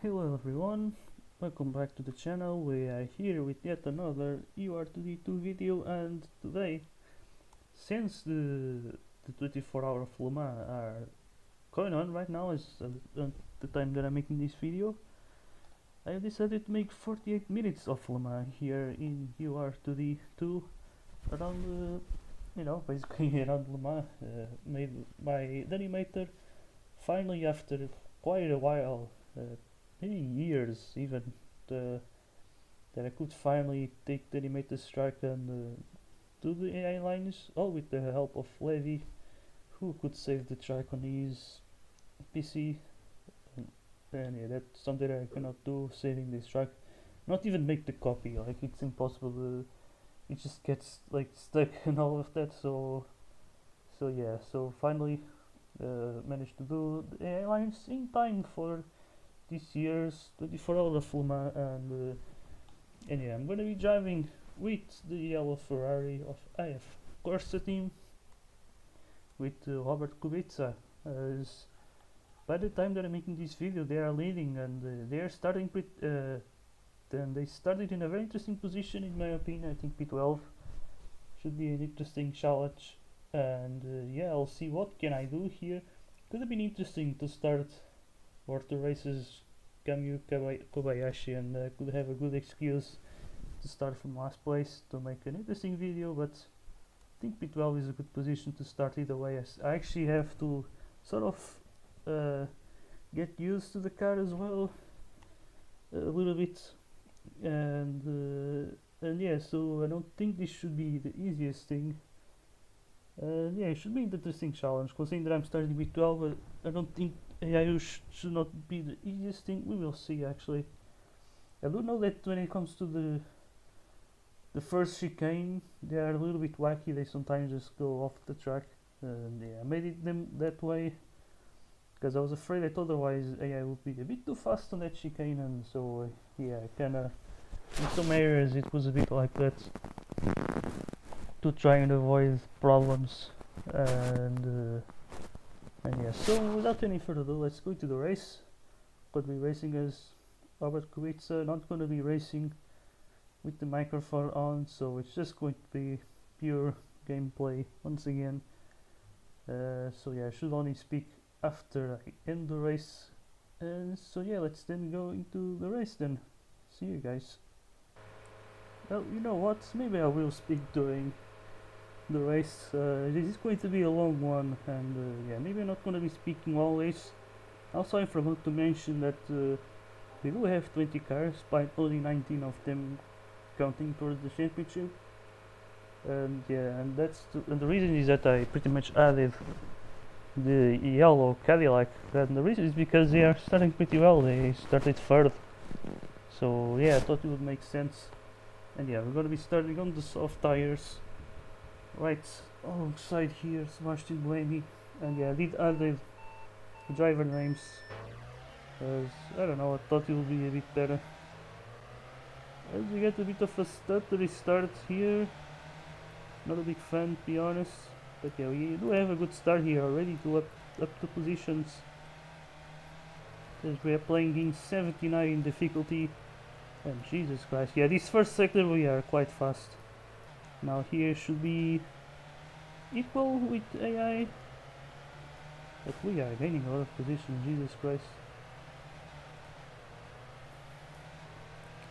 Hello everyone, welcome back to the channel. We are here with yet another UR2D2 video, and today, since the 24-hour Le Mans are going on right now, is the time that I'm making this video, I have decided to make 48 minutes of Le Mans here in UR2D2 around, basically around Le Mans, made by the animator, finally after quite a while. Maybe years even, uh, that I could finally take the animated strike and do the AI lines, all with the help of Levi, who could save the track on his PC. And yeah, that's something that I cannot do, saving this track. Not even make the copy, like it's impossible. It just gets like stuck and all of that. So yeah. So finally, managed to do the AI lines in time for this year's 24-hour Le Mans, and yeah, I'm gonna be driving with the yellow Ferrari of AF Corse team with Robert Kubica. As by the time that I'm making this video, they are leading, and they are starting then they started in a very interesting position in my opinion. I think P12 should be an interesting challenge, and yeah, I'll see what can I do here. Could have been interesting to start Orto races Kamyu Kobayashi, and could have a good excuse to start from last place to make an interesting video, but I think P12 is a good position to start either way. As I actually have to sort of get used to the car as well a little bit, and yeah, so I don't think this should be the easiest thing. Yeah, it should be an interesting challenge, considering that I'm starting with 12, but I don't think AI should not be the easiest thing. We will see actually. I do know that when it comes to the first chicane, they are a little bit wacky. They sometimes just go off the track, and yeah, I made it them that way because I was afraid that otherwise AI would be a bit too fast on that chicane, and so yeah, kinda in some areas it was a bit like that, to try and avoid problems, and yeah, so without any further ado, let's go to the race. Gonna be racing as Robert Kubica, not gonna be racing with the microphone on, so it's just going to be pure gameplay once again. So yeah, I should only speak after I end the race. And so yeah, let's then go into the race then. See you guys. Well, you know what, maybe I will speak during the race. This is going to be a long one, and yeah, maybe I'm not going to be speaking always. Also, I forgot to mention that we do have 20 cars, but only 19 of them counting towards the championship. And yeah, and and the reason is that I pretty much added the yellow Cadillac, and the reason is because they are starting pretty well. They started third, so yeah, I thought it would make sense. And yeah, we're gonna be starting on the soft tires, right alongside here, Sebastian Blaney. And yeah, I did add the driver names, as I don't know, I thought it would be a bit better. As we get a bit of a stuttery start here, not a big fan to be honest, but yeah, we do have a good start here already to up the positions, as we are playing in 79 in difficulty. And Jesus Christ, yeah, this first sector we are quite fast. Now here should be equal with AI, but we are gaining a lot of position, Jesus Christ.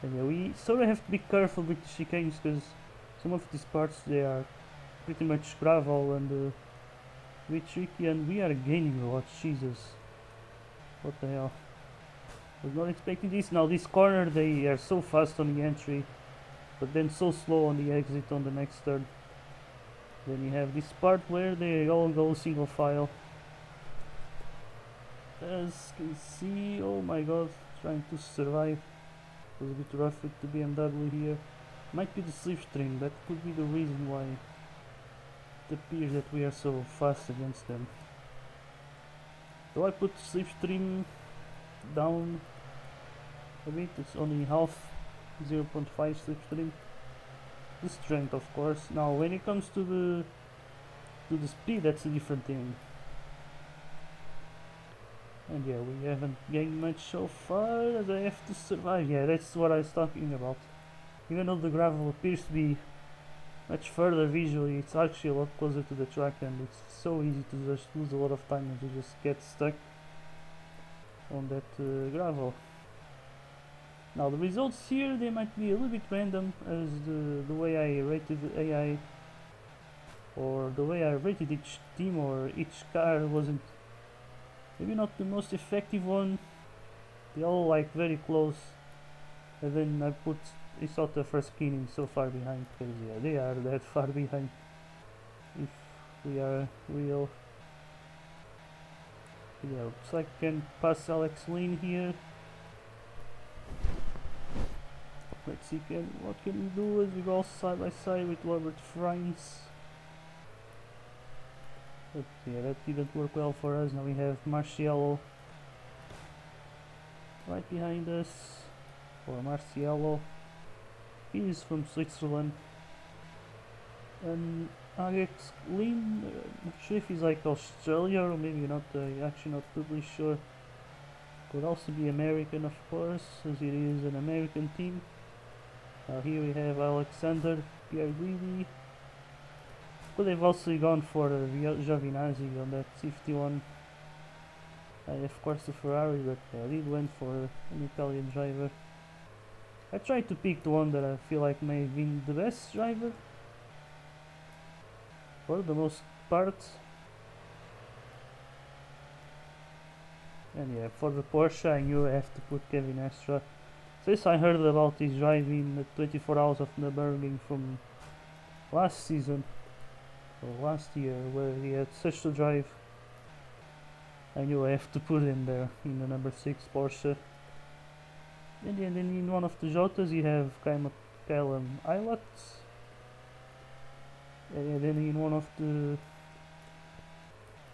And yeah, we sort of have to be careful with the chicanes, because some of these parts they are pretty much gravel and a bit tricky, and we are gaining a lot. Jesus, what the hell, was not expecting this. Now this corner, they are so fast on the entry, but then so slow on the exit on the next turn. Then you have this part where they all go single file. As you can see, oh my god, trying to survive. It was a bit rough with the BMW here. Might be the slipstream, that could be the reason why it appears that we are so fast against them. So I put slipstream down a bit, it's only half, 0.5 slipstream. The strength, of course. Now when it comes to the speed, that's a different thing. And yeah, we haven't gained much so far as I have to survive. Yeah, that's what I was talking about. Even though the gravel appears to be much further visually, it's actually a lot closer to the track, and it's so easy to just lose a lot of time and to just get stuck on that gravel. Now the results here, they might be a little bit random, as the way I rated the AI, or the way I rated each team or each car wasn't maybe not the most effective one. They all like very close, and then I put Isota for skinning so far behind, because yeah, they are that far behind if we are real. Yeah, looks like I can pass Alex Lynn here. Let's see what can we do as we go side by side with Robert Frines. But yeah, that didn't work well for us. Now we have Marciello right behind us, or Marciello. He is from Switzerland. And Alex Lynn, not sure if he's like Australia or maybe not, actually not totally sure. Could also be American, of course, as it is an American team. Here we have Alexander Pierguidi. But they've also gone for Giovinazzi on that 51. AF Corse Ferrari, but I did went for an Italian driver. I tried to pick the one that I feel like may have been the best driver for the most part. And yeah, for the Porsche I knew I have to put Kevin Estra. Since I heard about his driving the 24 hours of Nürburgring from last season, or last year, where he had such a drive, I knew I have to put him there in the number 6 Porsche. And then in one of the Jotas you have Callum Eilert. And then in one of the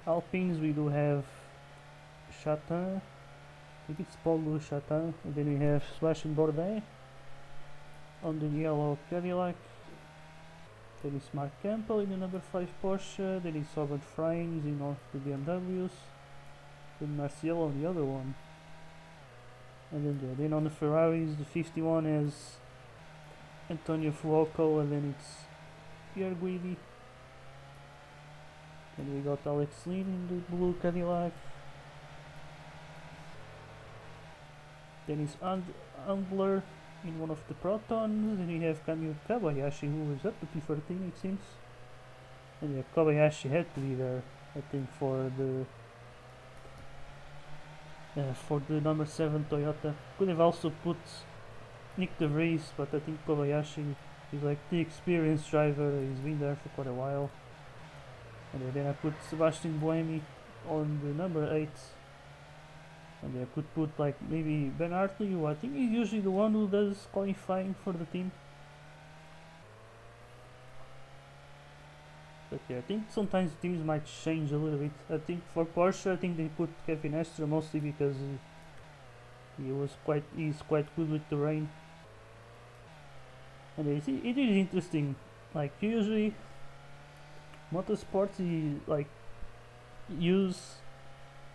Alpines we do have Chatin. I think it's Paul Chatin. And then we have Sebastian Bourdais on the yellow Cadillac. Then is Mark Campbell in the number 5 Porsche. Then is Robert Frines in one of the BMWs. Then Marciello on the other one. And then on the Ferraris, the 51 is Antonio Fuoco, and then it's Pierre Guidi. Then we got Alex Lynn in the blue Cadillac. Then it's Ambler in one of the Protons. Then we have Kamil Kobayashi, who is up to P13 it seems. And yeah, Kobayashi had to be there, I think, for the number 7 Toyota. Could have also put Nick De Vries, but I think Kobayashi is like the experienced driver. He's been there for quite a while. And then I put Sebastian Buemi on the number 8. And I could put like maybe Ben Hartley, who I think is usually the one who does qualifying for the team. But yeah, I think sometimes teams might change a little bit. I think for Porsche, I think they put Kevin Estre mostly because he's quite good with the rain. And it is interesting. Like usually, motorsports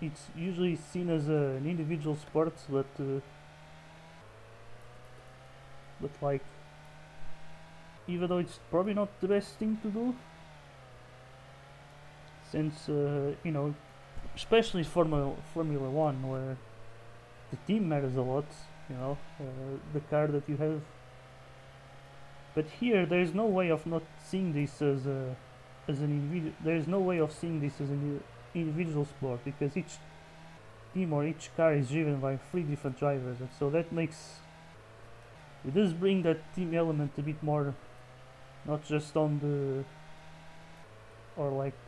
it's usually seen as an individual sport, but like even though it's probably not the best thing to do. Since especially Formula 1, where the team matters a lot, the car that you have. But here, there's no way of not seeing this as an individual. There's no way of seeing this as an individual sport, because each team or each car is driven by 3 different drivers, and so that makes it does bring that team element a bit more, not just on the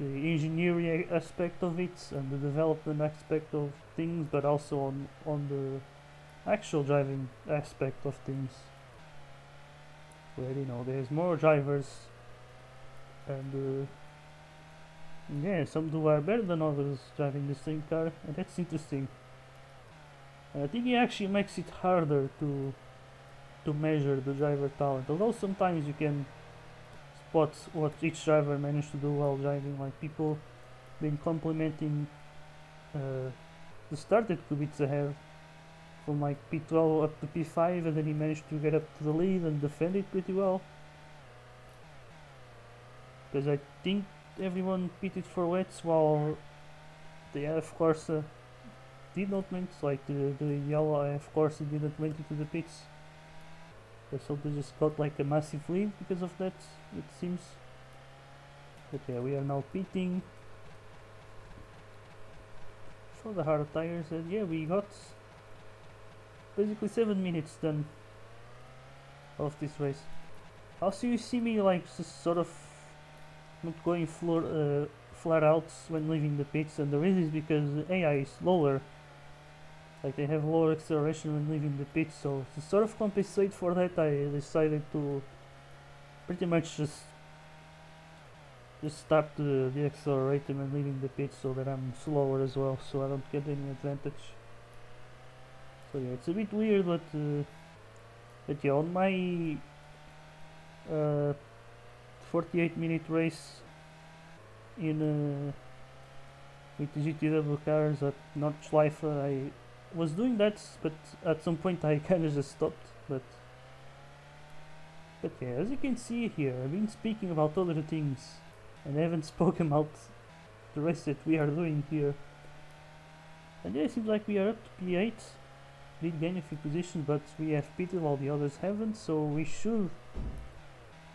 engineering aspect of it and the development aspect of things, but also on the actual driving aspect of things, where there's more drivers, and some do are better than others driving the same car, and that's interesting. And I think it actually makes it harder to measure the driver talent, although sometimes you can spot what each driver managed to do while driving, like people been complimenting the start that Kubica had from like P12 up to P5, and then he managed to get up to the lead and defend it pretty well. Because I think everyone pitted for wets while the AF Corse did not went, like the yellow AF Corse didn't went into the pits. So they just got like a massive lead because of that, it seems. But yeah, we are now pitting for the hard tires, and yeah, we got basically 7 minutes done of this race. Also, you see me like just sort of not going flat out when leaving the pits, and the reason is because the AI is lower. Like they have lower acceleration when leaving the pits, so to sort of compensate for that, I decided to pretty much just start the accelerator when leaving the pits, so that I'm slower as well, so I don't get any advantage. So yeah, it's a bit weird, but yeah, on my 48-minute race in with the GTW cars at Nordschleife, I was doing that, but at some point I kinda just stopped. But yeah, as you can see here, I've been speaking about other things and I haven't spoken about the race that we are doing here. And yeah, it seems like we are up to P8. Did gain a few positions, but we have pitted while the others haven't, so we should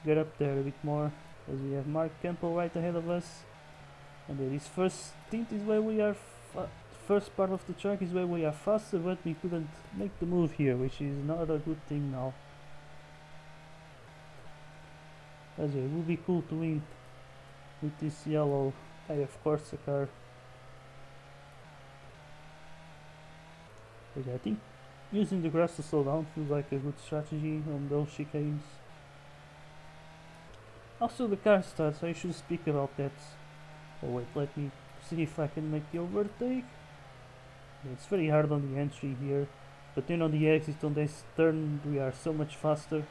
get up there a bit more, as we have Mark Campbell right ahead of us. And this first stint is where we are, first part of the track is where we are faster, but we couldn't make the move here, which is not a good thing now. As it would be cool to win with this yellow AF Corse car. But yeah, I think using the grass to slow down feels like a good strategy on those chicanes. Also the car starts, I should speak about that. Oh wait, let me see if I can make the overtake. Yeah, it's very hard on the entry here, but then on the exit on this turn we are so much faster.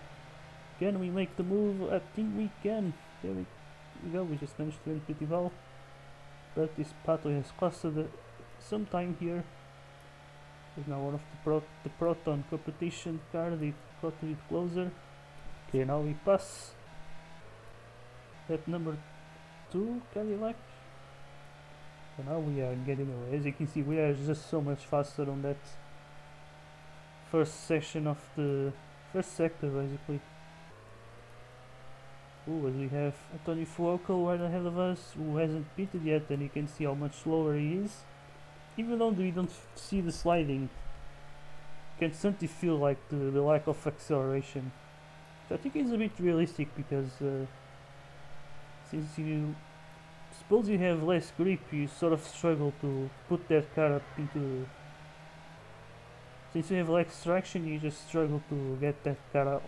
Can we make the move? I think we can. There we go, we just managed to win pretty well. But this pathway has costed some time here. Is now one of the Proton competition car, they got a bit closer. Okay, now we pass that number 2 Cadillac. And now we are getting away. As you can see, we are just so much faster on that first section of the first sector, basically. Ooh, as we have Antonio Fuoco right ahead of us, who hasn't pitted yet, and you can see how much slower he is. Even though we don't see the sliding, you can certainly feel like the lack of acceleration. So I think it's a bit realistic, because since you suppose you have less grip, you sort of struggle to put that car up into. Since you have less traction, you just struggle to get that car out,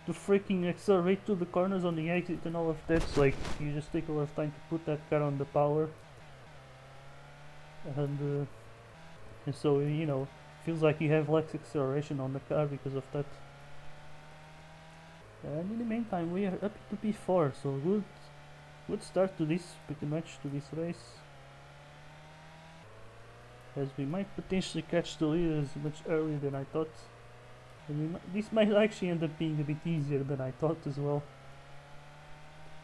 to freaking accelerate to the corners on the exit and all of that. So like you just take a lot of time to put that car on the power, and so feels like you have less acceleration on the car because of that. And in the meantime, we are up to P4, so good start to this, pretty much to this race, as we might potentially catch the leaders much earlier than I thought. And this might actually end up being a bit easier than I thought as well,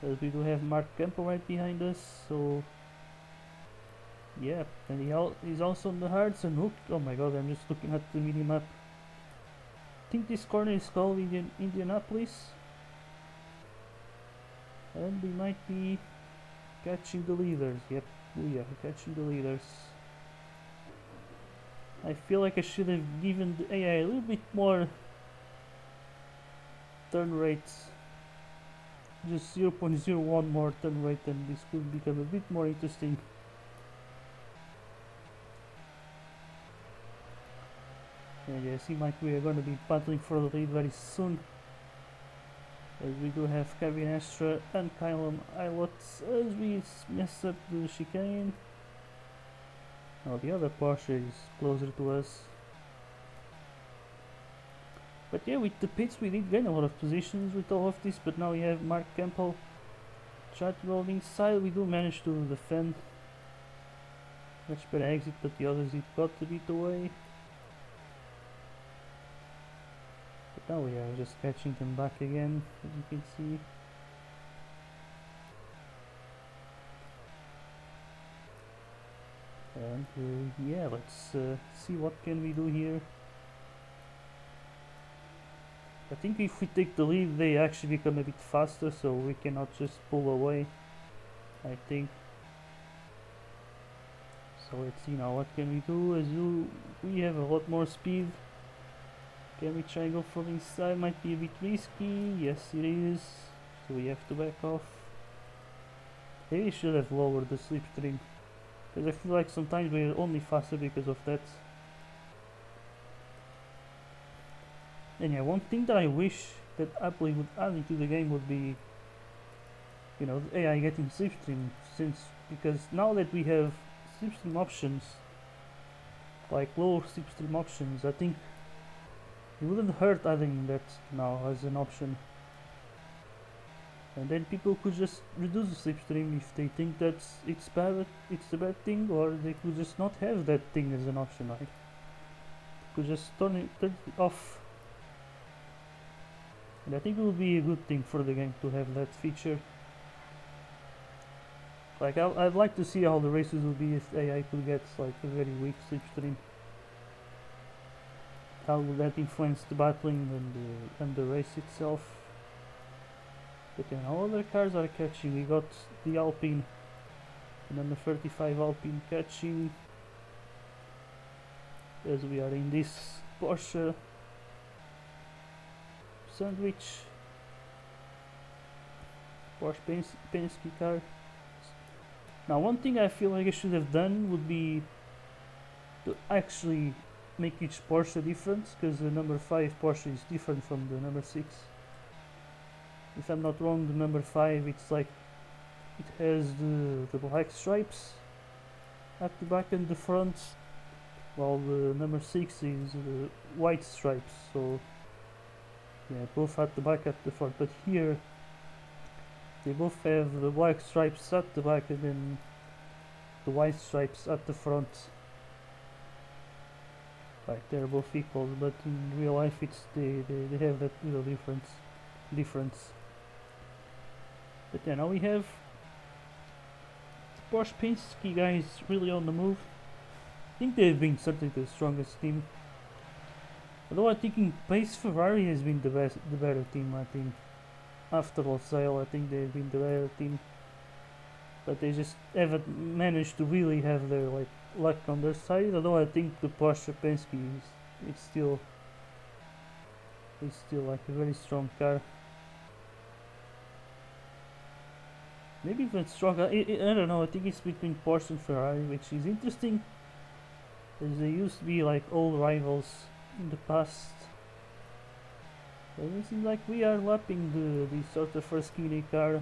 as we do have Mark Campbell right behind us. So yeah, and he's also on the hards and hooked. Oh my god, I'm just looking at the mini map. I think this corner is called Indianapolis, and we might be catching the leaders. Yep, we are catching the leaders. I feel like I should have given the AI a little bit more turn rate, just 0.01 more turn rate, and this could become a bit more interesting. And yeah, it seems like we are going to be battling for the lead very soon, as we do have Kevin Astra and Kylan Eilert as we mess up the chicane. Now the other Porsche is closer to us. But yeah, with the pits we did gain a lot of positions with all of this, but now we have Mark Campbell try to roll inside. We do manage to defend. Much better exit, but the others it got a bit away. But now we are just catching them back again, as you can see. And yeah, let's see what can we do here. I think if we take the lead, they actually become a bit faster, so we cannot just pull away, I think. So let's see now what can we do. We have a lot more speed. Can we try and go from inside? Might be a bit risky. Yes, it is. So we have to back off. Maybe we should have lowered the slipstream, because I feel like sometimes we're only faster because of that. And yeah, one thing that I wish that Apple would add into the game would be, you know, the AI getting slipstream, because now that we have slipstream options, like lower slipstream options, I think it wouldn't hurt adding that now as an option. And then people could just reduce the slipstream if they think that it's a bad thing, or they could just not have that thing as an option. Like, could just turn it off. And I think it would be a good thing for the game to have that feature. Like, I'd like to see how the races would be if AI could get like a very weak slipstream. How would that influence the battling and the race itself? But then all other cars are catching. We got the Alpine, the number 35 Alpine catching, as we are in this Porsche sandwich. Porsche Penske car. Now one thing I feel like I should have done would be to actually make each Porsche different, because the number 5 Porsche is different from the number 6. If I'm not wrong, the number 5, it's like it has the black stripes at the back and the front, while the number 6 is white stripes. So yeah, both at the back at the front, but here they both have the black stripes at the back and then the white stripes at the front. Like, they're both equal, but in real life they have that little difference. But yeah, now we have the Porsche Penske guys really on the move. I think they've been certainly the strongest team. Although I think in pace Ferrari has been the better team, I think. After Losail, I think they've been the better team. But they just haven't managed to really have their like luck on their side. Although I think the Porsche Penske is still like a very strong car. Maybe even stronger. I don't know. I think it's between Porsche and Ferrari, which is interesting, as they used to be like old rivals in the past. But it seems like we are lapping the sort of first skinny car. I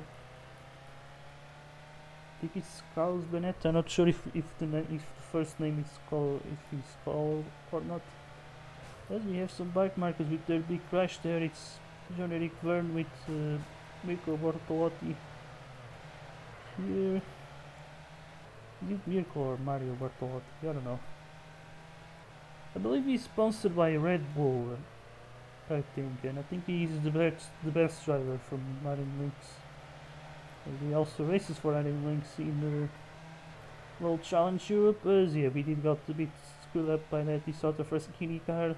think it's Carlos Bennett. I'm not sure if the first name is called, if he's called or not. As we have some bike markers with their big crash there. It's Jean-Eric Verne with Mirko Bortolotti here. Is it Mirko or Mario Bortolotti? I don't know. I believe he's sponsored by Red Bull, I think, and I think he's the best driver from Marine Links. And he also races for Marine Links in the World Challenge Europe. As yeah, we did got a bit screwed up by that. He sort of first skinny car.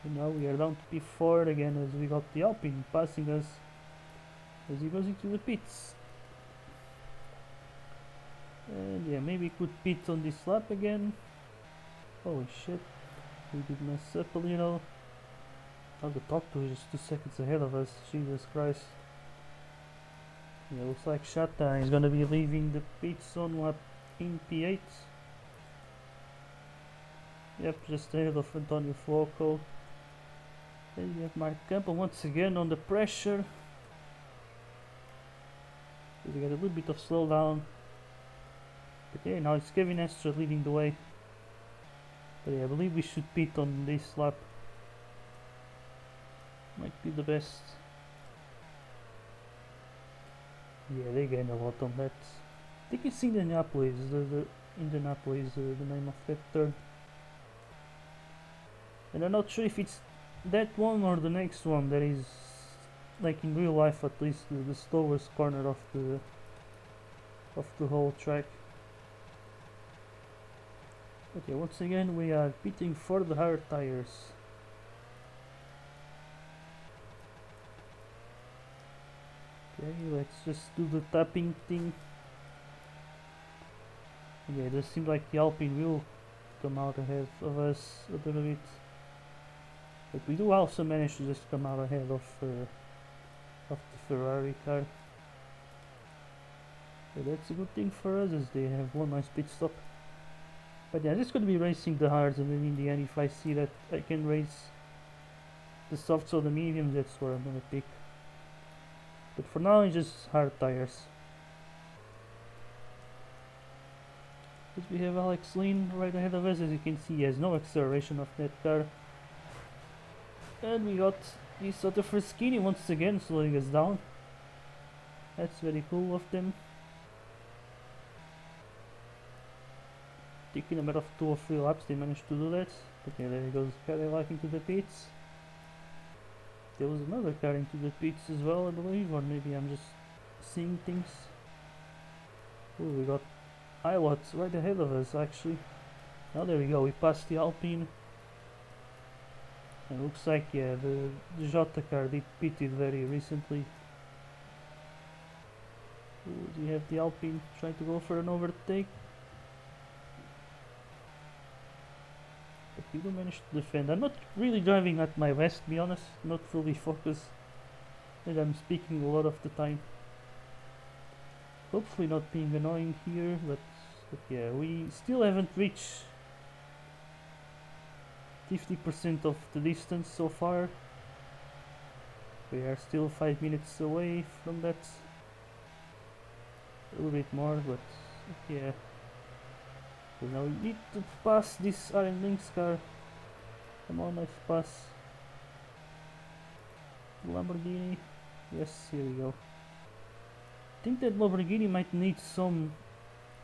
And now we are down to P4 again, as we got the Alpine passing us as he goes into the pits. And yeah, maybe we could pit on this lap again. Holy shit, we did mess up a little. Now the top 2 is just 2 seconds ahead of us, Jesus Christ. Yeah, looks like Shatta is gonna be leaving the pits on lap in P8. Yep, just ahead of Antonio Fuoco. Then we have Mark Campbell once again on the pressure. We got a little bit of slowdown. But yeah, now it's Kevin Estre leading the way. But yeah, I believe we should pit on this lap. Might be the best. Yeah, they gained a lot on that. I think it's Indianapolis, the Indianapolis, the name of that turn. And I'm not sure if it's that one or the next one that is, like in real life at least, the slowest corner of the whole track. Okay, once again we are pitting for the hard tires. Okay, let's just do the tapping thing. Yeah, it does seem like the Alpine will come out ahead of us a little bit. But we do also manage to just come out ahead of the Ferrari car. So that's a good thing for us, as they have one nice pit stop. But yeah, I'm just going to be racing the hards, and then in the end, if I see that I can race the softs or the mediums, that's where I'm going to pick. But for now, it's just hard tires. But we have Alex Lynn right ahead of us. As you can see, he has no acceleration of that car. And we got this sort of Frischini once again slowing us down. That's very cool of them. Taking a matter of 2 or 3 laps, they managed to do that. But yeah, there goes Cadillac into the pits. There was another car into the pits as well, I believe, or maybe I'm just seeing things. Oh, we got Ilot right ahead of us actually. Now there we go, we passed the Alpine. And looks like, yeah, the Jota car did pitted very recently. Ooh, we have the Alpine trying to go for an overtake. But we do manage to defend. I'm not really driving at my best, to be honest. Not fully focused. And I'm speaking a lot of the time. Hopefully not being annoying here, but yeah, we still haven't reached 50% of the distance so far. We are still 5 minutes away from that. A little bit more, but yeah. So now we need to pass this Iron Lynx car. Come on, nice pass. Lamborghini. Yes, here we go. I think that Lamborghini might need some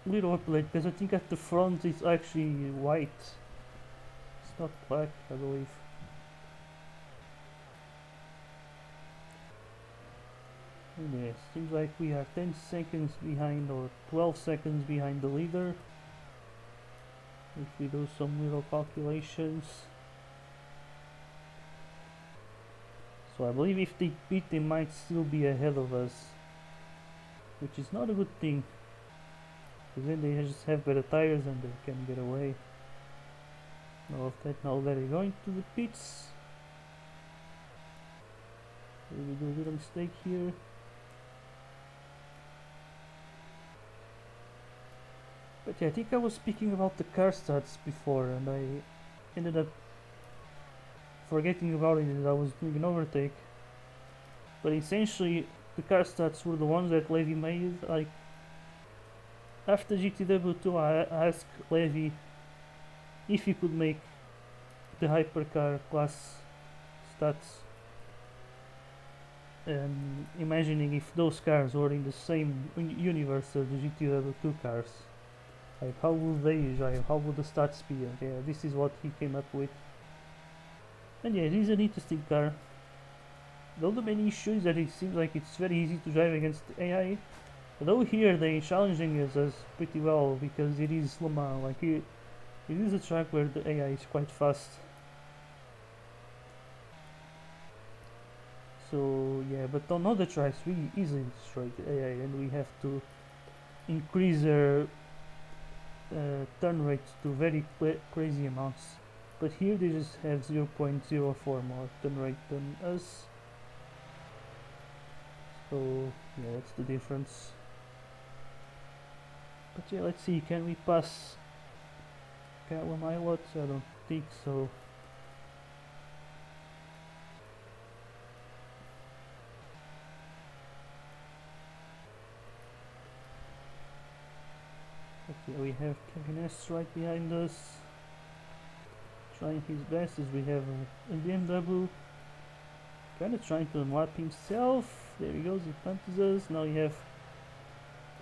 little upgrade, because I think at the front it's actually white. It's not black, I believe. And yeah, seems like we are 10 seconds behind, or 12 seconds behind the leader. If we do some little calculations. So I believe if they beat, they might still be ahead of us, which is not a good thing, because then they just have better tires and they can get away. All of that. Now they're going to the pits. We do a little mistake here. But yeah, I think I was speaking about the car starts before, and I ended up forgetting about it as I was doing an overtake. But essentially, the car starts were the ones that Levy made. Like after GTW2, I asked Levy if he could make the hypercar class stats, and imagining if those cars were in the same universe as the GTW2 cars, like how would they drive, how would the stats be? And yeah, this is what he came up with. And yeah, it is an interesting car. The other main issue is that it seems like it's very easy to drive against AI. Although here they challenging us pretty well, because it is Le Mans. Like it is a track where the AI is quite fast. So yeah, but on other tracks we easily destroy the AI, and we have to increase our turn rate to very crazy amounts. But here they just have 0.04 more turn rate than us. So yeah, that's the difference. But yeah, let's see, can we pass Callum Ilott? I don't think so. Okay, we have Kevin S right behind us, trying his best, as we have a BMW kind of trying to unlap himself. There he goes, he punches us. Now you have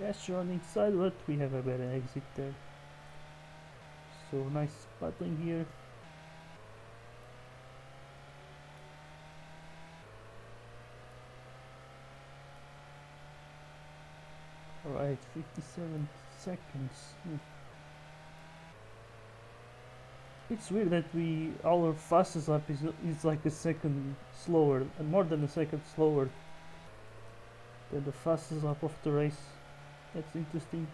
restaurant inside, but we have a better exit there. So nice battling here. Alright, 57 seconds. It's weird that our fastest lap is like a second slower, and more than a second slower than the fastest lap of the race. That's interesting.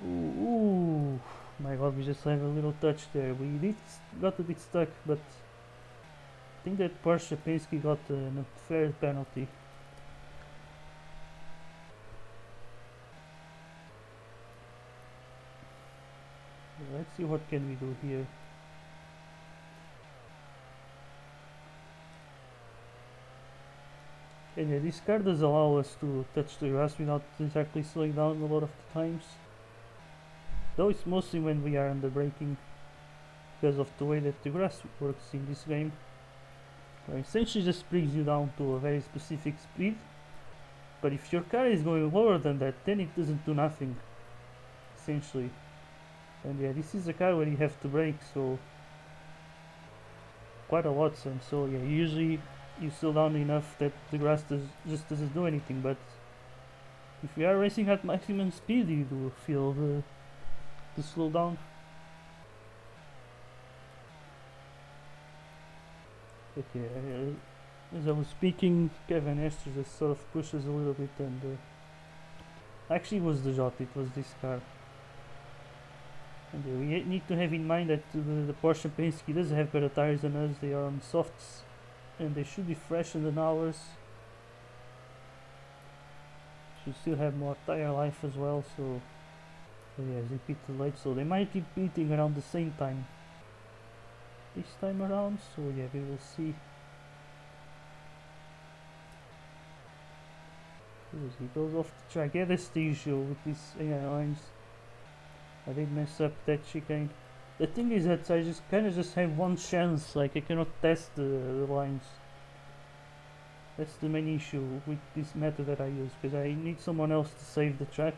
Ooh, my god, we just had a little touch there. We got a bit stuck, but I think that Porsche Penske got an unfair penalty. Let's see what can we do here. And yeah, this car does allow us to touch the grass without exactly slowing down a lot of the times. Though it's mostly when we are under braking, because of the way that the grass works in this game. It essentially just brings you down to a very specific speed, but if your car is going lower than that, then it doesn't do nothing, essentially. And yeah, this is a car where you have to brake, so quite a lot, and so yeah, usually you slow down enough that the grass just doesn't do anything, but if you are racing at maximum speed, you do feel the slow down. But yeah, as I was speaking, Kevin Esther just sort of pushes a little bit, and actually it was the Jot, it was this car. And we need to have in mind that the Porsche Penske does have better tires than us. They are on softs, and they should be fresher than ours. Should still have more tire life as well, so yeah, they pit late, so they might be pitting around the same time this time around, so yeah, we will see. He goes off the track. Yeah, that's the issue with these AI lines. I did mess up that chicane. The thing is that I just kind of just have one chance, like I cannot test the lines. That's the main issue with this method that I use, because I need someone else to save the track.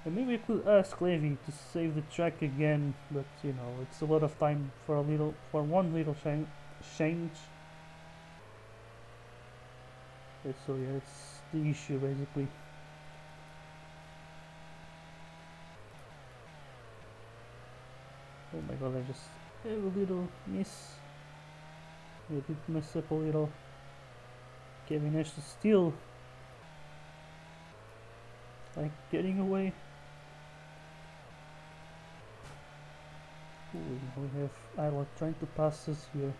And maybe I could ask Levy to save the track again, but you know, it's a lot of time for one little change. So yeah, it's the issue basically. Oh my god, I just have a little miss. I did mess up a little. Kevin Nash is still like getting away. Ooh, we have Isla trying to pass us here.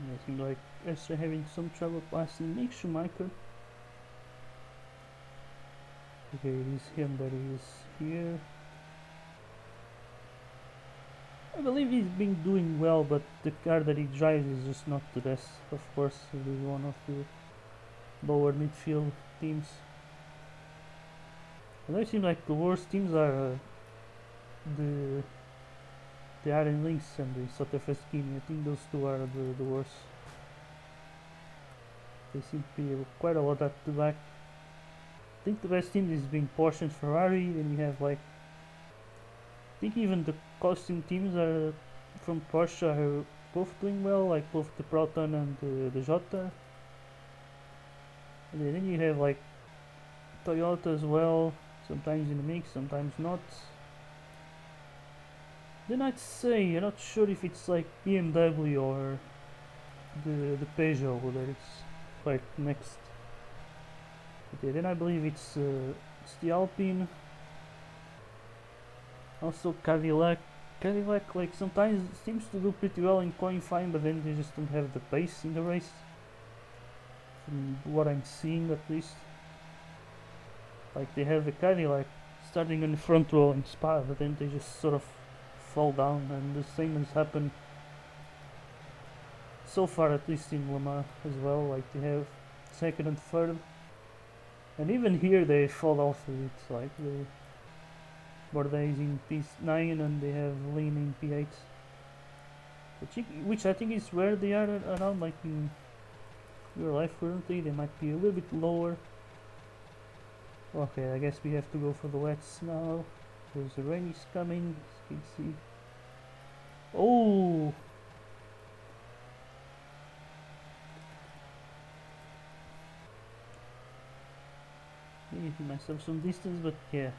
I think like Esther having some trouble passing Nick Schumacher. Okay, it is him that is here. I believe he's been doing well, but the car that he drives is just not the best. Of course, it is one of the lower midfield teams. And I seem like the worst teams are the Iron Lynx and the Sotterfeskini. I think those two are the worst. They seem to be quite a lot at the back. I think the best team is being Porsche and Ferrari. Then we have like, I think even the costume teams are from Porsche are both doing well, like both the Proton and the Jota. And then you have like Toyota as well, sometimes in the mix, sometimes not. Then I'd say, I'm not sure if it's like BMW or the Peugeot that it's like next. Okay, then I believe it's the Alpine. Also Cadillac. Cadillac like sometimes seems to do pretty well in qualifying, but then they just don't have the pace in the race. From what I'm seeing at least. Like they have the Cadillac starting in the front row in Spa, but then they just sort of fall down, and the same has happened so far, at least in Le Mans as well. Like they have second and third, and even here they fall off a bit. Like Bordet is in P9 and they have Lean in P8. Which I think is where they are around, like in real life currently. They might be a little bit lower. Okay, I guess we have to go for the wets now. There's the rain is coming, as you can see. Oh! Give myself some distance, but yeah.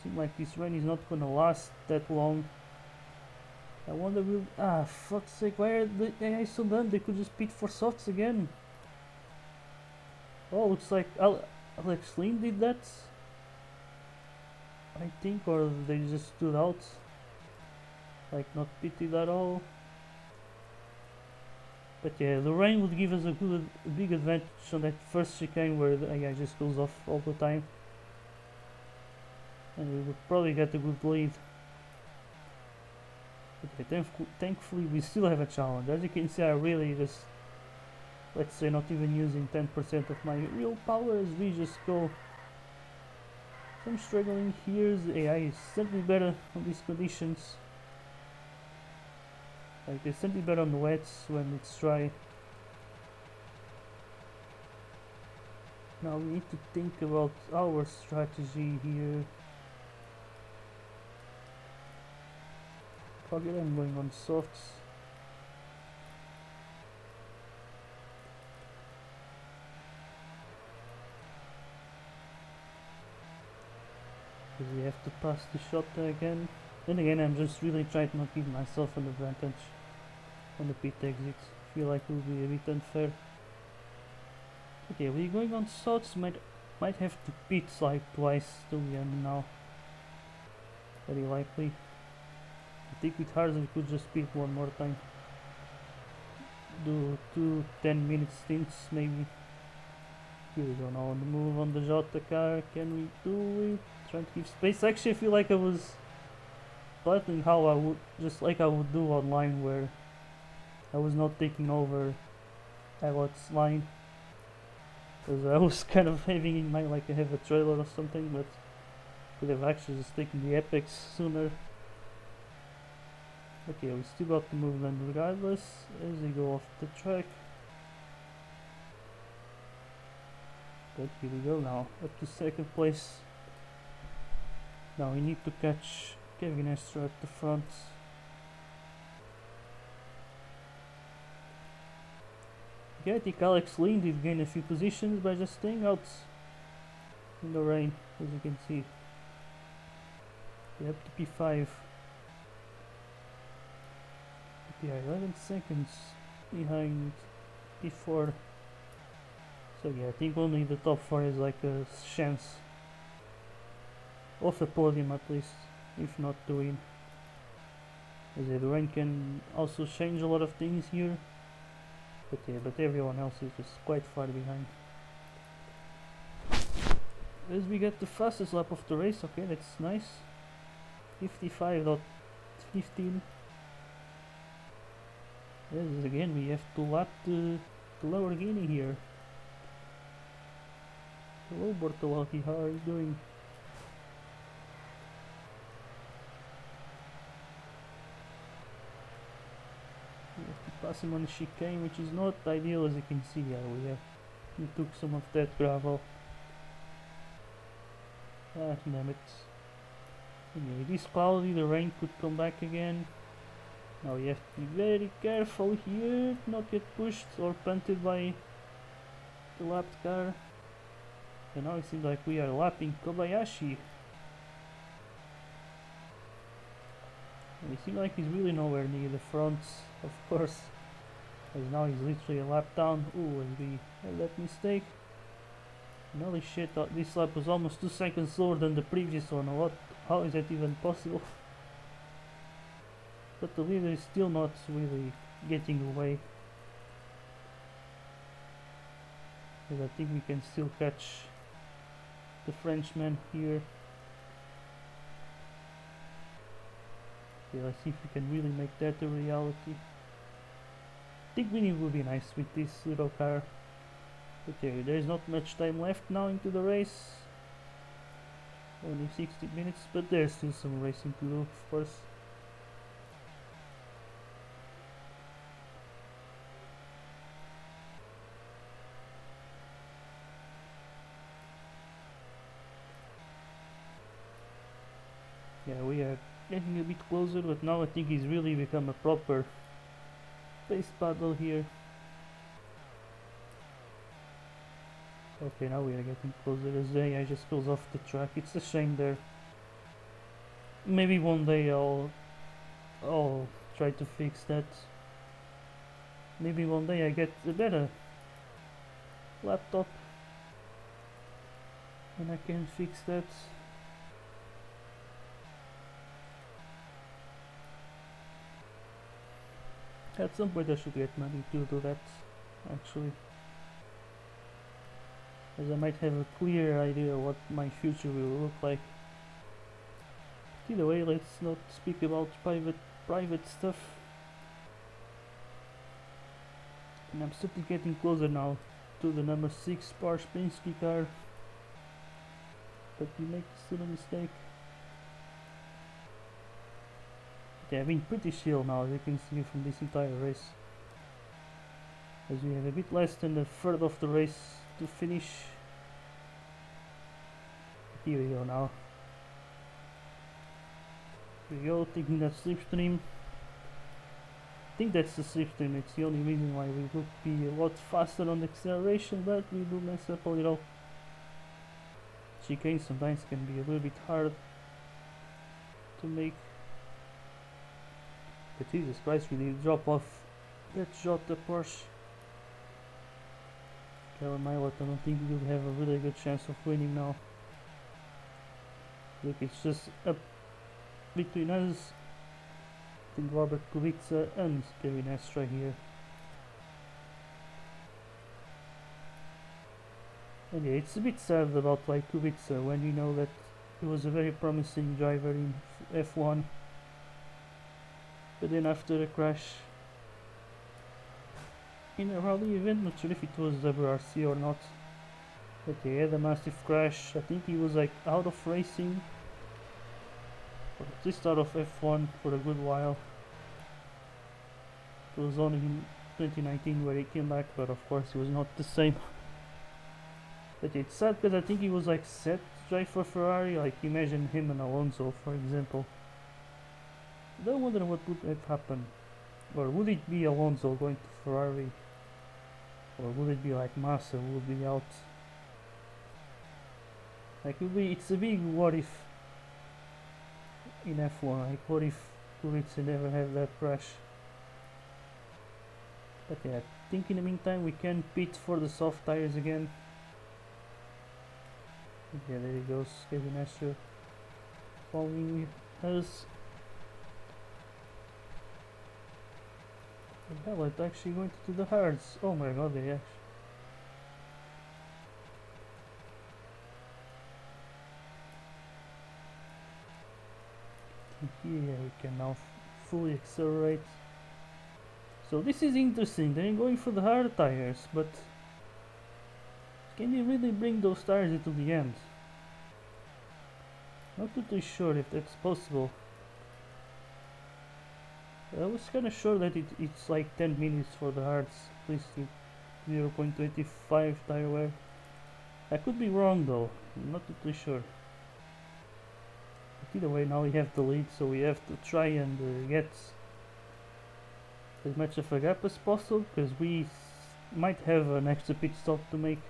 Seems like this rain is not gonna last that long. I wonder will... Ah, fuck's sake, why are the AI so dumb? They could just pit for softs again. Oh, looks like Alex Lynn did that, I think, or they just stood out. Like, not pitted at all. But yeah, the rain would give us a big advantage on that first chicane where the AI just goes off all the time. And we would probably get a good lead. But yeah, thankfully we still have a challenge. As you can see, I really just, let's say, not even using 10% of my real power as we just go. So I'm struggling here. The AI is certainly better on these conditions. Like, they're certainly better on the wets when it's dry. Now we need to think about our strategy here. Fuck it, I'm going on softs. Because we have to pass the shot again. Then again, I'm just really trying to not give myself an advantage on the pit exits. Feel like it will be a bit unfair. Okay, we're going on softs. Might have to pit like twice till the end now. Very likely. I think with hards we could just pit one more time. Do 2 10-minute stints maybe. Here we go now on the move on the Jota car. Can we do it? Trying to keep space. Actually, I feel like I was planning how I would, just like I would do online, where I was not taking over Elot's line. Because I was kind of having in mind like I have a trailer or something, but could have actually just taken the apex sooner. Okay, we still got the movement regardless as they go off the track. But here we go now, up to second place. Now we need to catch Kevin Estra at the front. Okay, I think Alex Lynn did gain a few positions by just staying out in the rain, as you can see. Up to P5. Yeah, 11 seconds behind P4. So yeah, I think only the top 4 is like a chance of a podium at least, if not to win. As the rain can also change a lot of things here. But yeah, but everyone else is just quite far behind. As we get the fastest lap of the race, okay, that's nice. 55.15. Yes, again we have to lap the Lamborghini here. Hello Bortolatti, how are you doing? We have to pass him on the chicane, which is not ideal, as you can see. Yeah, we took some of that gravel. Ah, damn it. Anyway, this cloudy, the rain could come back again. Now you have to be very careful here, not get pushed or punted by the lapped car. And now it seems like we are lapping Kobayashi. And it seems like he's really nowhere near the front, of course. As now he's literally a lap down. Ooh, and we had that mistake. And holy shit, this lap was almost 2 seconds slower than the previous one. How is that even possible? But the leader is still not really getting away. But I think we can still catch the Frenchman here. Okay, let's see if we can really make that a reality. I think winning would be nice with this little car. Okay, there's not much time left now into the race. Only 60 minutes, but there's still some racing to do, of course. Yeah, we are getting a bit closer, but now I think it's really become a proper pace battle here. Okay, now we are getting closer as the AI just goes off the track. It's a shame there. Maybe one day I'll try to fix that. Maybe one day I get a better laptop and I can fix that. At some point I should get money to do that, actually, as I might have a clear idea what my future will look like. Either way, let's not speak about private stuff. And I'm certainly getting closer now to the number 6 Porsche Penske car, but we make still a mistake. They have been pretty chill now, as you can see from this entire race, as we have a bit less than a third of the race to finish. Here we go now. Here we go, taking that slipstream. I think that's the slipstream, it's the only reason why we would be a lot faster on the acceleration, but we do mess up a little. Chicane sometimes can be a little bit hard to make. But Jesus Christ, we did drop off that shot, the Porsche. Kevin Milot, I don't think we'll have a really good chance of winning now. Look, it's just up between us. I think Robert Kubica and Kevin Estra here. And yeah, it's a bit sad about like Kubica when you know that he was a very promising driver in F1. But then after a crash in a rally event, not sure if it was WRC or not, but he had a massive crash. I think he was like out of racing, or at least out of F1 for a good while. It was only in 2019 where he came back, but of course he was not the same. But it's sad because I think he was like set to drive for Ferrari, like imagine him and Alonso for example. I wonder what would have happened. Or would it be Alonso going to Ferrari? Or would it be like Massa who would be out? Like it's a big what if in F1, like what if Kubica never had that crash? But yeah, I think in the meantime we can pit for the soft tires again. Yeah, there he goes, Kevin Estra following us. The hell, it's actually going to do the hards. Oh my god, they actually. Here we can now fully accelerate. So this is interesting, they're going for the hard tires, but can you really bring those tires into the end? Not totally sure if that's possible. I was kinda sure that it's like 10 minutes for the hards, at least 0.25 tire wear. I could be wrong though, I'm not totally sure. But either way, now we have the lead, so we have to try and get as much of a gap as possible, because we might have an extra pit stop to make.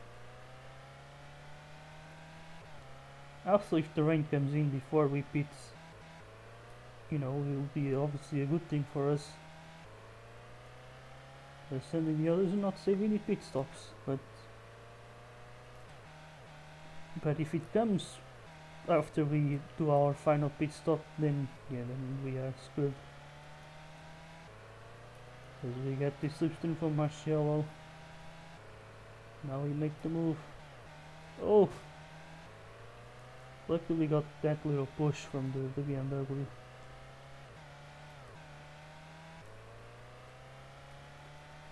Also, if the rain comes in before we pit, you know, it will be obviously a good thing for us. Sending the others and not save any pit stops, but if it comes after we do our final pit stop, then yeah, then we are screwed. Because we get this slipstream from Marciello. Now we make the move. Oh! Luckily we got that little push from the BMW.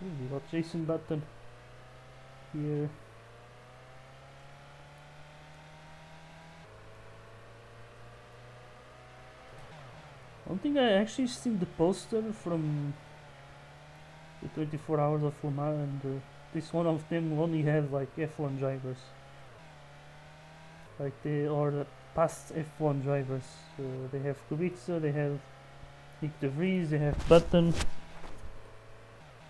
Ooh, we got Jason Button here. I don't think I actually seen the poster from the 24 hours of Le Mans, and this one of them only had like F1 drivers, like they or the past F1 drivers. They have Kubica, they have Nick de Vries, they have Button.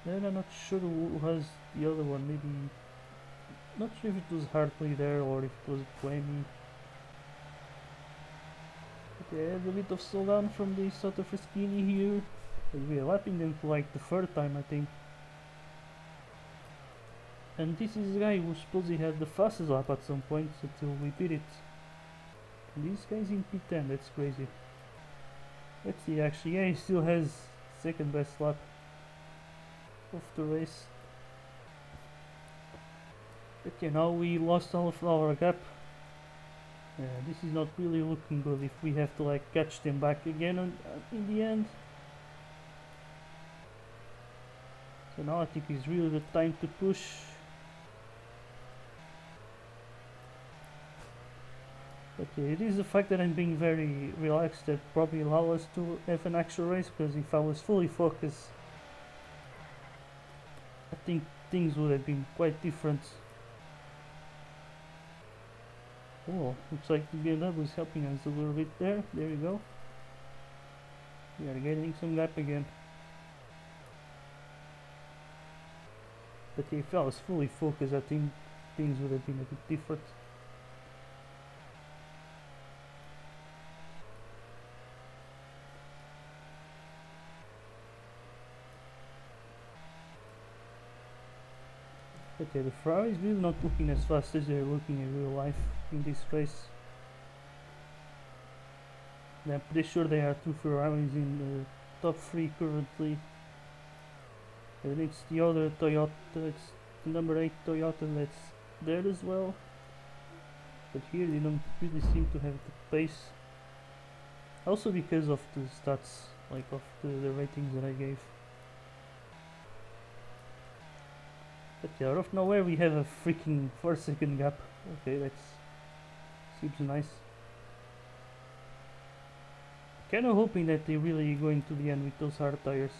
Then I'm not sure who has the other one. Maybe not sure if it was Hartley there or if it was Buemi. Okay, a bit of slowdown from the Soto Freschini here. We are lapping them for like the third time, I think. And this is the guy who supposedly had the fastest lap at some point until we beat it. And this guy's in P10, that's crazy. Let's see, actually, yeah, he still has second best lap of the race. But you know, we lost all of our gap. This is not really looking good if we have to like catch them back again in the end. So now I think it's really the time to push. Okay, it is the fact that I'm being very relaxed that probably allow us to have an actual race, because if I was fully focused, I think things would have been quite different. Oh, looks like the BMW is helping us a little bit there. There we go. We are getting some gap again. But if I was fully focused, I think things would have been a bit different. Okay, the Ferrari is really not looking as fast as they're looking in real life in this race. And I'm pretty sure there are two Ferraris in the top 3 currently. And it's the other Toyota, it's the number 8 Toyota that's there as well. But here they don't really seem to have the pace. Also because of the stats, like of the ratings that I gave. But yeah, out of nowhere we have a freaking 4-second gap. Okay, that seems nice. Kinda hoping that they're really going to the end with those hard tires,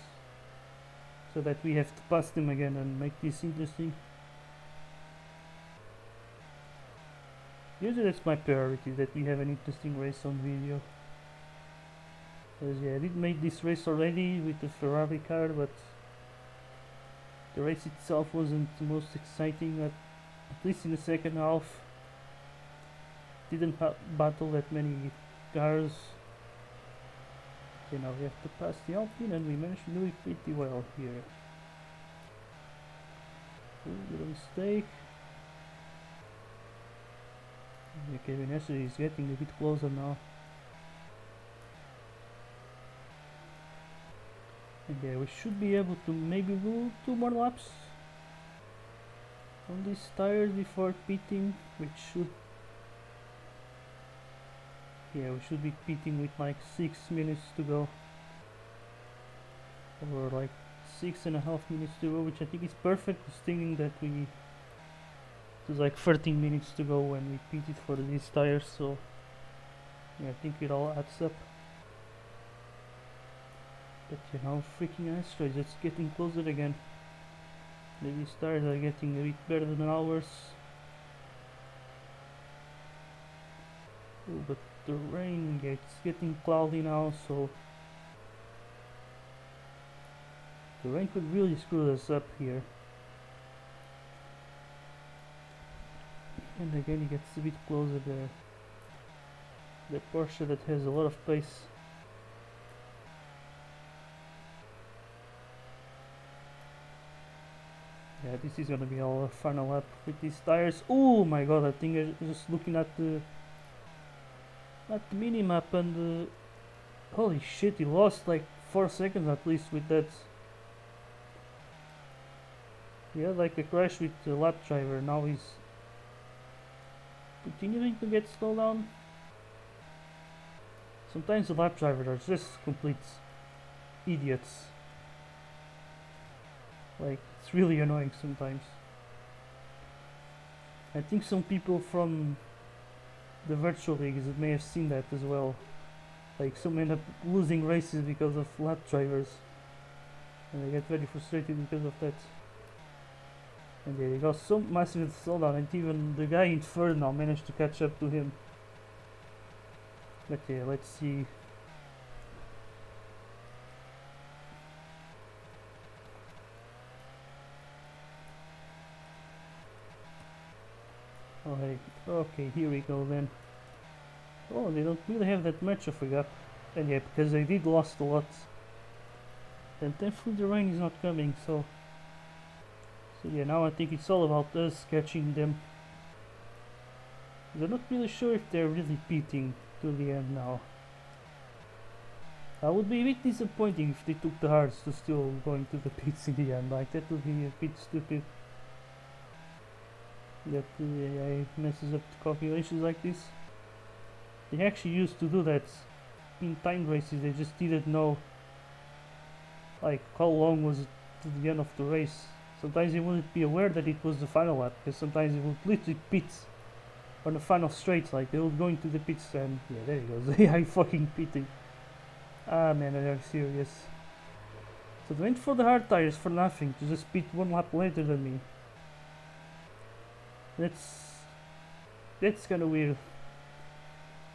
so that we have to pass them again and make this interesting. Usually that's my priority, that we have an interesting race on video. Because yeah, I did make this race already with the Ferrari car, but the race itself wasn't the most exciting, at least in the second half. Didn't battle that many cars. Okay, now we have to pass the Alpine, and we managed to do it pretty well here. Ooh, little mistake. Okay, Vanessa is getting a bit closer now. And yeah, we should be able to maybe do 2 more laps on these tires before pitting, which should... Yeah, we should be pitting with like 6 minutes to go. Or like 6.5 minutes to go, which I think is perfect, thinking that it was like 13 minutes to go when we pitted for these tires, so yeah, I think it all adds up. But you know, freaking asteroids, it's getting closer again. These tires are getting a bit better than ours. Oh, but the rain, yeah, it's getting cloudy now, so the rain could really screw us up here. And again, he gets a bit closer there. The Porsche that has a lot of pace. Yeah, this is gonna be our final lap with these tires. Oh my god, I think I'm just looking at the mini map, and holy shit, he lost like 4 seconds at least with that. He had like a crash with the lap driver. Now he's continuing to get slowed down. Sometimes the lap drivers are just complete idiots. Like, it's really annoying sometimes. I think some people from the virtual leagues may have seen that as well. Like some end up losing races because of lap drivers, and they get very frustrated because of that. And yeah, he got so massive slowdown, and even the guy in third now managed to catch up to him. But yeah, let's see. Oh hey, okay, here we go then. Oh, they don't really have that much of a gap. And yeah, because they did lost a lot. And thankfully the rain is not coming, so yeah, now I think it's all about us catching them. I'm not really sure if they're really pitting to the end now. I would be a bit disappointing if they took the hards to still going to the pits in the end. Like, that would be a bit stupid. That the AI messes up the calculations like this. They actually used to do that in time races. They just didn't know like how long was it to the end of the race. Sometimes they wouldn't be aware that it was the final lap, because sometimes they would literally pit on the final straight. Like, they would go into the pits, and yeah, there he goes. AI fucking pitting. Ah man, they are serious. So they went for the hard tires for nothing, to just pit one lap later than me. That's kind of weird.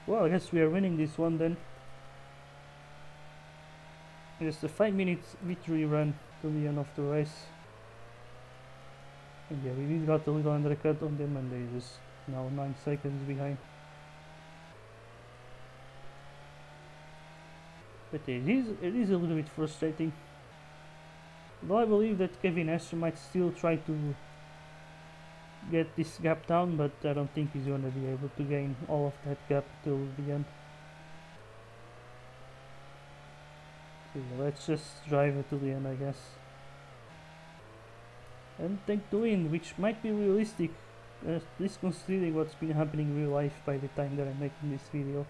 Well, I guess we are winning this one then. Just a 5-minute victory run to the end of the race. And yeah, we did got a little undercut on them, and they just now 9 seconds behind. But it is a little bit frustrating. Though I believe that Kevin Asher might still try to get this gap down, but I don't think he's gonna be able to gain all of that gap till the end. So yeah, let's just drive it to the end, I guess. And take the win, which might be realistic, at least considering what's been happening in real life by the time that I'm making this video.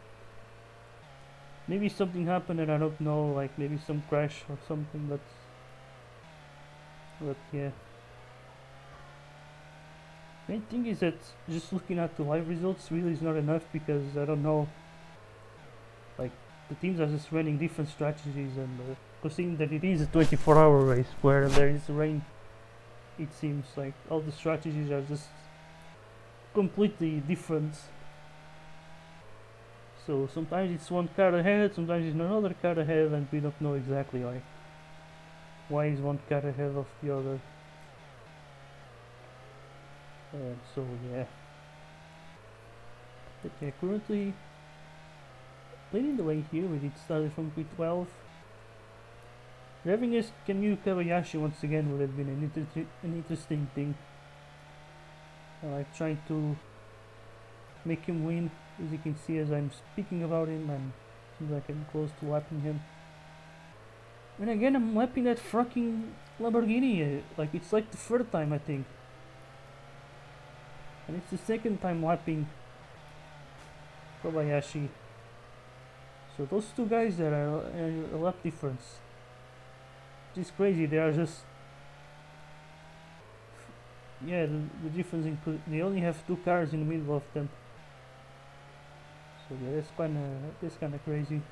Maybe something happened and I don't know, like maybe some crash or something, but yeah. Main thing is that just looking at the live results really is not enough, because I don't know, like, the teams are just running different strategies, and considering that it is a 24-hour race where there is rain, it seems like all the strategies are just completely different. So sometimes it's one car ahead, sometimes it's another car ahead, and we don't know exactly like why is one car ahead of the other. So yeah. But yeah, currently leading the way here, we did started from P12. Having us Kamyu Kabayashi once again would have been an interesting thing. Like trying to make him win. As you can see, as I'm speaking about him, and seems like I'm close to lapping him. And again, I'm lapping that fucking Lamborghini. Like, it's like the third time, I think. And it's the second time lapping Kobayashi. So those two guys there are a lap difference. It's crazy. They are just, yeah, the difference in they only have 2 cars in the middle of them. So yeah, that's kinda crazy.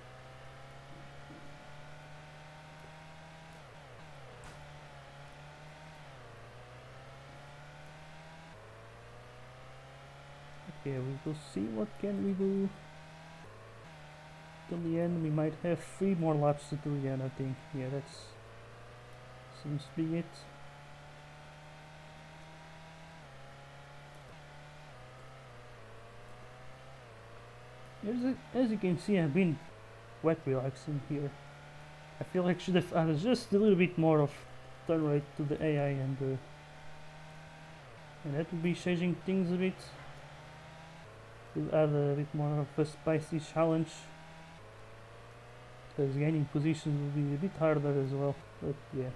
Okay, we will see what can we do till the end. We might have 3 more laps to the end, I think. Yeah, that's seems to be it. As you can see, I've been wet relaxing here. I feel like I should have added just a little bit more of turn rate to the AI, and that would be changing things a bit. We'll add a bit more of a spicy challenge, because gaining positions will be a bit harder as well. But yeah,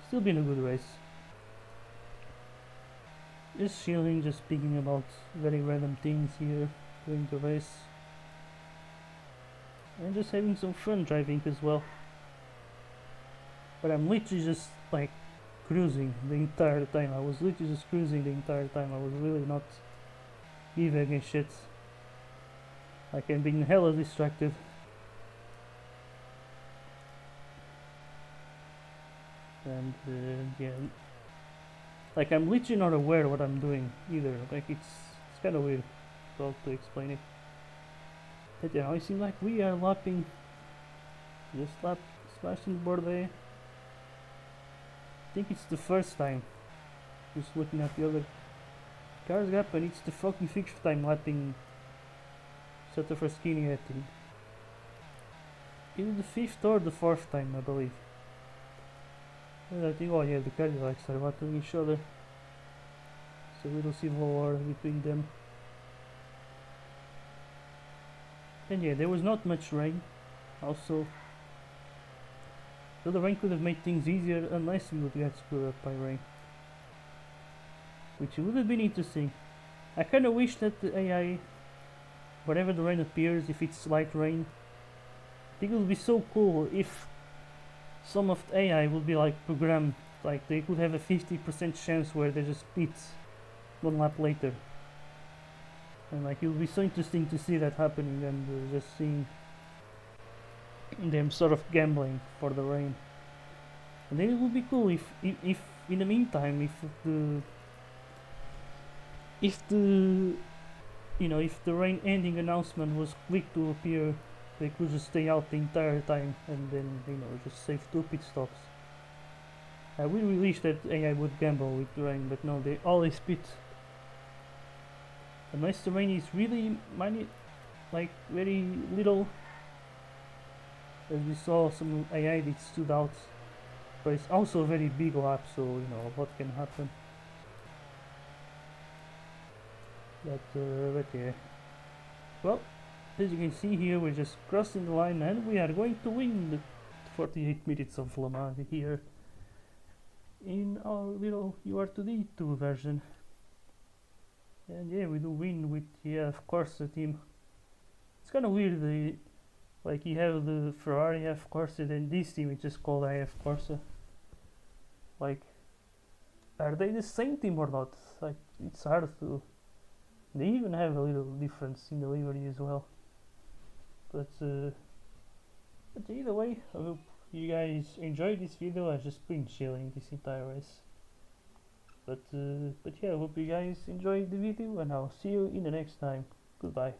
still been a good race. Just chilling, just speaking about very random things here during the race, and just having some fun driving as well. But I'm literally just like cruising the entire time. I was literally just cruising the entire time. I was really not giving a shit. Like I'm being hella distracted. And yeah, like I'm literally not aware what I'm doing either. Like it's kind of weird, well, to explain it. But yeah, it seems like we are lapping, just smashing the board there. I think it's the first time. Just looking at the other cars gap, and it's the fucking fixed time lapping Santa Fraschini, I think. Either the fifth or the fourth time, I believe. And I think, oh yeah, the Cadillacs are battling each other. So we don't see war between them. And yeah, there was not much rain. Also, so the rain could have made things easier unless we would get screwed up by rain. Which would have been interesting. I kinda wish that the AI, whenever the rain appears, if it's light rain, I think it would be so cool if some of the AI would be like programmed, like they could have a 50% chance where they just pit one lap later. And like it would be so interesting to see that happening, and just seeing them sort of gambling for the rain. And then it would be cool if in the meantime, if the if the rain ending announcement was quick to appear, they could just stay out the entire time and then just save 2 pit stops. I really wish that AI would gamble with the rain, but no, they always pit. Unless the rain is really like very little, as we saw some AI that stood out, but it's also a very big lap, so what can happen. But yeah, well, as you can see here, we're just crossing the line, and we are going to win the 48 minutes of Le Mans here in our little UR2D2 version. And yeah, we do win with the AF Corse team. It's kind of weird, like you have the Ferrari AF Corse, then this team is just called AF Corse. Like, are they the same team or not? Like, it's hard to. They even have a little difference in the livery as well. But either way, I hope you guys enjoyed this video. I've just been chilling this entire race. But yeah, I hope you guys enjoyed the video, and I'll see you in the next time. Goodbye.